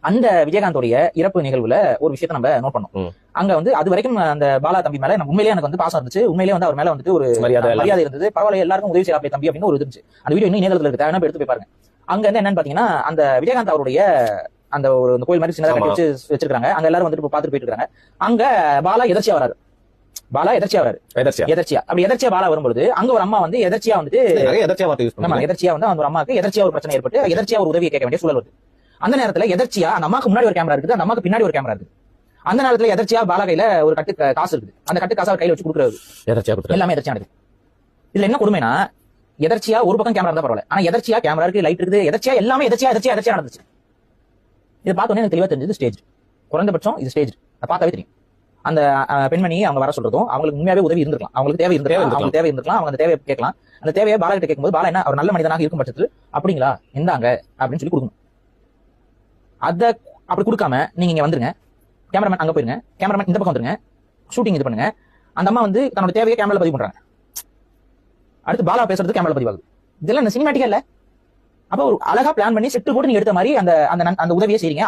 அந்த விஜயகாந்தோடைய இறப்பு நிகழ்வுல ஒரு விஷயத்த நம்ம நோட் பண்ணோம். அங்க வந்து அது வரைக்கும் அந்த பாலா தம்பி மேல உண்மையிலேயே எனக்கு வந்து பாசம் இருந்துச்சு. உண்மையிலேயே வந்து அவர் மேல வந்துட்டு ஒரு மரியாதை இருந்தது. பரவாயில்ல, எல்லாருக்கும் உதவி செய்யறாப்ல தம்பி அப்படின்னு ஒரு இருந்துச்சு. அந்த வீடியோ இன்னும் இணையதளத்துல இருக்கு, தேவையான எடுத்து போய் பாருங்க. அங்க வந்து என்னன்னு பாத்தீங்கன்னா, அந்த விஜயகாந்த் அவருடைய அந்த ஒரு கோயில் மாதிரி சின்னதா கட்டி வச்சு வச்சிருக்காங்க. அங்க எல்லாரும் வந்துட்டு பாத்துட்டு போயிட்டு இருக்காங்க. அங்க பாலா எதர்ச்சியா வராரு. அப்படி எதர்ச்சியா பாலா வரும்போது அங்க ஒரு அம்மா வந்து எதர்ச்சியா வந்துட்டு எதர்ச்சியா வந்து அந்த ஒரு அம்மாவுக்கு எதர்ச்சியா ஒரு பிரச்சனை ஏற்பட்டு எதர்ச்சியா ஒரு உதவியை கேட்க வேண்டிய சூழல் வருது. அந்த நேரத்துல எதர்ச்சியா அந்த அம்மாக்கு முன்னாடி ஒரு கேமரா இருக்குது, அந்த அம்மாக்கு பின்னாடி ஒரு கேமரா இருக்குது. அந்த நேரத்துல எதர்ச்சியா பாலா கையில ஒரு கட்டு காசு இருக்குது. அந்த கட்டு காசு அவர் கையில வச்சு கொடுக்குறது எல்லாமே எதர்ச்சியா நடக்குது. இதுல என்ன கொடுமைனா, எதர்ச்சியா ஒரு பக்கம் கேமரா இருந்தா பரவாயில்ல, ஆனா எதர்ச்சியா கேமரா இருக்கு, லைட் இருக்குது, எதர்ச்சியா எல்லாமே எதர்ச்சியா நடந்துச்சு. இதை பார்த்தோன்னே எனக்கு தெளிவா தெரிஞ்சது ஸ்டேஜ். குறைந்தபட்சம் இது ஸ்டேஜ் பார்த்தாவே தெரியும். அந்த பெண்மணி அவங்க வர சொல்றதும் அவங்களுக்கு உண்மையாவே உதவி இருந்திருக்கலாம், அவங்களுக்கு தேவை இருந்திருக்கலாம், அவங்க அந்த தேவையை கேட்கலாம். அந்த தேவையை பாலா கிட்ட கேட்கும்போது பாலா என்ன அவர் நல்ல மனிதனாக இருக்கும் பட்சத்தில் அப்படிங்களா இந்தாங்க அப்படின்னு சொல்லி கொடுக்கணும். அதை அப்படி கொடுக்காம நீங்க இங்க வந்துருங்க, கேமராமேன் அங்க போயிருங்க, கேமராமேன் இந்த பக்கம் வந்துருங்க, ஷூட்டிங் இது பண்ணுங்க. அந்த அம்மா வந்து தன்னோட தேவையை கேமரால பதிவு பண்றாங்க. அடுத்து பாலா பேசுறது கேமரால பதிவாகுது. இதெல்லாம் சினிமேட்டிக்கா இல்ல. அப்ப ஒரு அழகா பிளான் பண்ணி செட்டு போட்டு நீங்க எடுத்த மாதிரி அந்த உதவியை செய்றீங்க.